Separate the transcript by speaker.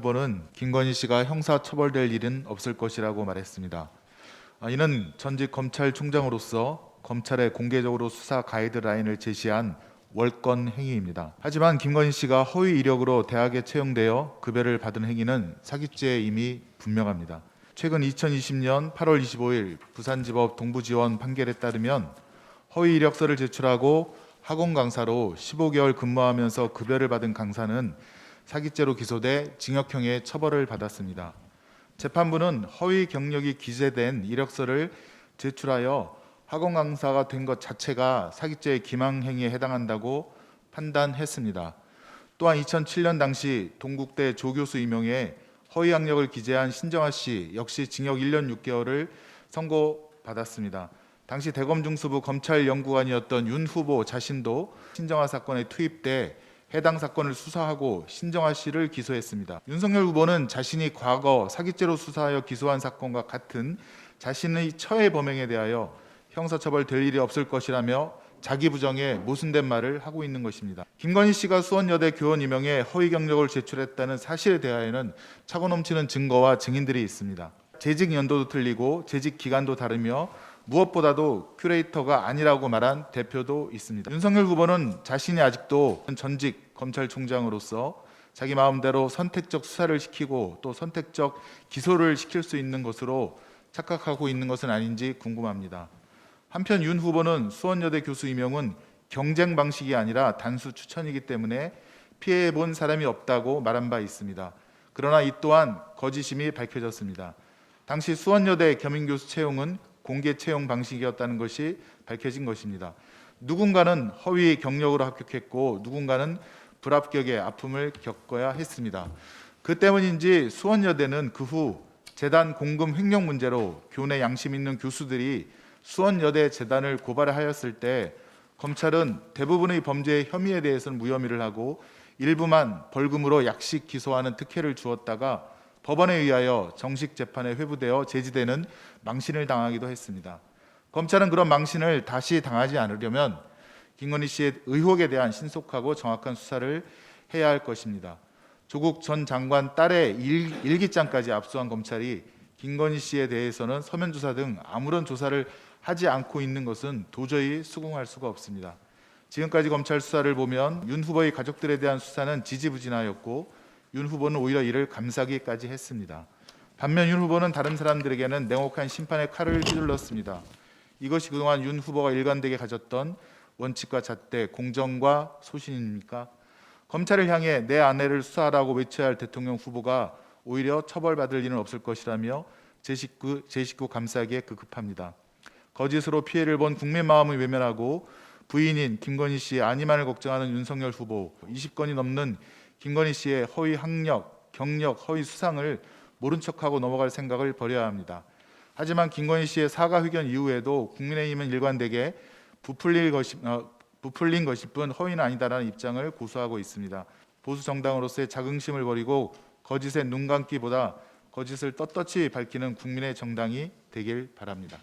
Speaker 1: 후보는 김건희 씨가 형사 처벌될 일은 없을 것이라고 말했습니다. 이는 전직 검찰총장으로서 검찰에 공개적으로 수사 가이드라인을 제시한 월권 행위입니다. 하지만 김건희 씨가 허위 이력으로 대학에 채용되어 급여를 받은 행위는 사기죄에 이미 분명합니다. 최근 2020년 8월 25일 부산지법 동부지원 판결에 따르면 허위 이력서를 제출하고 학원 강사로 15개월 근무하면서 급여를 받은 강사는 사기죄로 기소돼 징역형의 처벌을 받았습니다. 재판부는 허위 경력이 기재된 이력서를 제출하여 학원 강사가 된 것 자체가 사기죄의 기망행위에 해당한다고 판단했습니다. 또한 2007년 당시 동국대 조교수 임용에 허위 학력을 기재한 신정아 씨 역시 징역 1년 6개월을 선고받았습니다. 당시 대검중수부 검찰연구관이었던 윤 후보 자신도 신정아 사건에 투입돼 해당 사건을 수사하고 신정아 씨를 기소했습니다. 윤석열 후보는 자신이 과거 사기죄로 수사하여 기소한 사건과 같은 자신의 처해 범행에 대하여 형사처벌될 일이 없을 것이라며 자기 부정에 모순된 말을 하고 있는 것입니다. 김건희 씨가 수원여대 교원 임용에 허위 경력을 제출했다는 사실에 대하여는 차고 넘치는 증거와 증인들이 있습니다. 재직 연도도 틀리고 재직 기간도 다르며 무엇보다도 큐레이터가 아니라고 말한 대표도 있습니다. 윤석열 후보는 자신이 아직도 전직 검찰총장으로서 자기 마음대로 선택적 수사를 시키고 또 선택적 기소를 시킬 수 있는 것으로 착각하고 있는 것은 아닌지 궁금합니다. 한편 윤 후보는 수원여대 교수 임용은 경쟁 방식이 아니라 단수 추천이기 때문에 피해본 사람이 없다고 말한 바 있습니다. 그러나 이 또한 거짓임이 밝혀졌습니다. 당시 수원여대 겸임교수 채용은 공개 채용 방식이었다는 것이 밝혀진 것입니다. 누군가는 허위 경력으로 합격했고 누군가는 불합격의 아픔을 겪어야 했습니다. 그 때문인지 수원여대는 그 후 재단 공금 횡령 문제로 교내 양심 있는 교수들이 수원여대 재단을 고발하였을 때 검찰은 대부분의 범죄의 혐의에 대해서는 무혐의를 하고 일부만 벌금으로 약식 기소하는 특혜를 주었다가 법원에 의하여 정식 재판에 회부되어 제지되는 망신을 당하기도 했습니다. 검찰은 그런 망신을 다시 당하지 않으려면 김건희 씨의 의혹에 대한 신속하고 정확한 수사를 해야 할 것입니다. 조국 전 장관 딸의 일기장까지 압수한 검찰이 김건희 씨에 대해서는 서면 조사 등 아무런 조사를 하지 않고 있는 것은 도저히 수긍할 수가 없습니다. 지금까지 검찰 수사를 보면 윤 후보의 가족들에 대한 수사는 지지부진하였고 윤 후보는 오히려 이를 감싸기까지 했습니다. 반면 윤 후보는 다른 사람들에게는 냉혹한 심판의 칼을 휘둘렀습니다. 이것이 그동안 윤 후보가 일관되게 가졌던 원칙과 잣대, 공정과 소신입니까? 검찰을 향해 내 아내를 수사하라고 외쳐야 할 대통령 후보가 오히려 처벌받을 일은 없을 것이라며 제 식구 감싸기에 급급합니다. 거짓으로 피해를 본 국민 마음을 외면하고 부인인 김건희 씨의 안위만을 걱정하는 윤석열 후보, 20건이 넘는 김건희 씨의 허위 학력, 경력, 허위 수상을 모른 척하고 넘어갈 생각을 버려야 합니다. 하지만 김건희 씨의 사과 회견 이후에도 국민의힘은 일관되게 부풀린 것일 뿐 허위는 아니다라는 입장을 고수하고 있습니다. 보수 정당으로서의 자긍심을 버리고 거짓에 눈 감기보다 거짓을 떳떳이 밝히는 국민의 정당이 되길 바랍니다.